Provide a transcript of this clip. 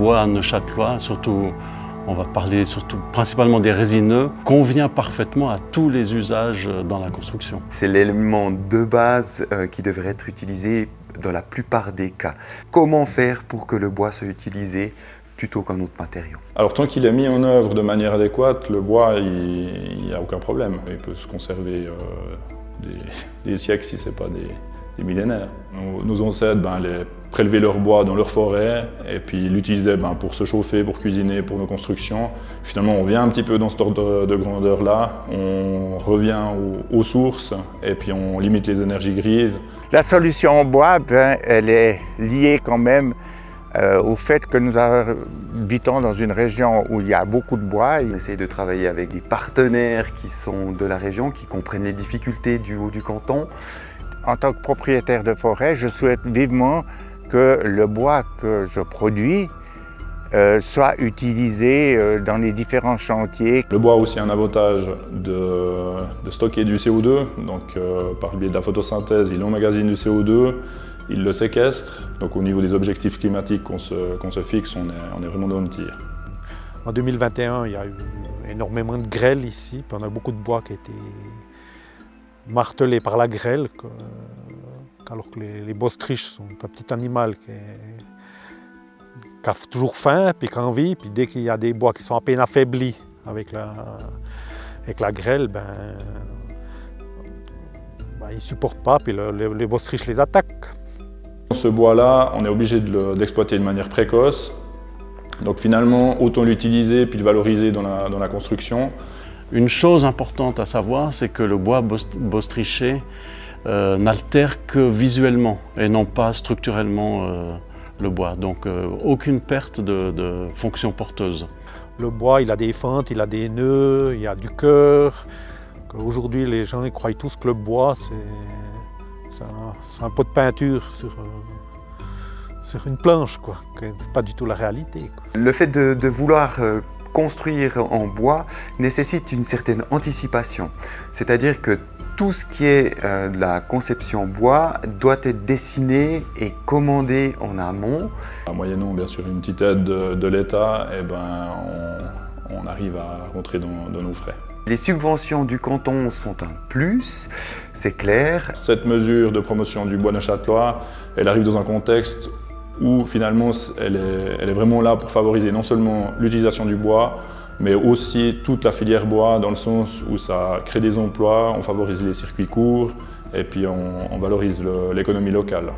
bois neuchâtelois, surtout, on va parler principalement des résineux, convient parfaitement à tous les usages dans la construction. C'est l'élément de base qui devrait être utilisé dans la plupart des cas. Comment faire pour que le bois soit utilisé plutôt qu'un autre matériau? Alors tant qu'il est mis en œuvre de manière adéquate, le bois, il n'y a aucun problème. Il peut se conserver des siècles si ce n'est pas des millénaires. Nos ancêtres prélevaient leur bois dans leur forêt et puis l'utilisaient pour se chauffer, pour cuisiner, pour nos constructions. Finalement, on vient un petit peu dans cet ordre de grandeur-là, on revient aux sources et puis on limite les énergies grises. La solution en bois, elle est liée quand même au fait que nous habitons dans une région où il y a beaucoup de bois. On essaye de travailler avec des partenaires qui sont de la région, qui comprennent les difficultés du haut du canton. En tant que propriétaire de forêt, je souhaite vivement que le bois que je produis soit utilisé dans les différents chantiers. Le bois a aussi un avantage de stocker du CO2, donc par le biais de la photosynthèse, il emmagasine du CO2, il le séquestre, donc au niveau des objectifs climatiques qu'on se fixe, on est vraiment dans le tir. En 2021, il y a eu énormément de grêle ici, puis on a beaucoup de bois qui a été martelé par la grêle, alors que les bostриches sont un petit animal qui a toujours faim, puis qui a envie, puis dès qu'il y a des bois qui sont à peine affaiblis avec la grêle, ils ne supportent pas, puis les bostриches les attaquent. Ce bois-là, on est obligé de l'exploiter de manière précoce, donc finalement, autant l'utiliser puis le valoriser dans la construction. Une chose importante à savoir, c'est que le bois bostriché n'altère que visuellement et non pas structurellement le bois. Donc aucune perte de fonction porteuse. Le bois, il a des fentes, il a des nœuds, il y a du cœur. Aujourd'hui, les gens ils croient tous que le bois, c'est un pot de peinture sur une planche, quoi. C'est pas du tout la réalité, quoi. Le fait de vouloir construire en bois nécessite une certaine anticipation. C'est-à-dire que tout ce qui est de la conception bois doit être dessiné et commandé en amont. Moyennant bien sûr une petite aide de l'État, on arrive à rentrer dans nos frais. Les subventions du canton sont un plus, c'est clair. Cette mesure de promotion du bois neuchâtelois, elle arrive dans un contexte où finalement elle est vraiment là pour favoriser non seulement l'utilisation du bois, mais aussi toute la filière bois, dans le sens où ça crée des emplois, on favorise les circuits courts et puis on valorise l'économie locale.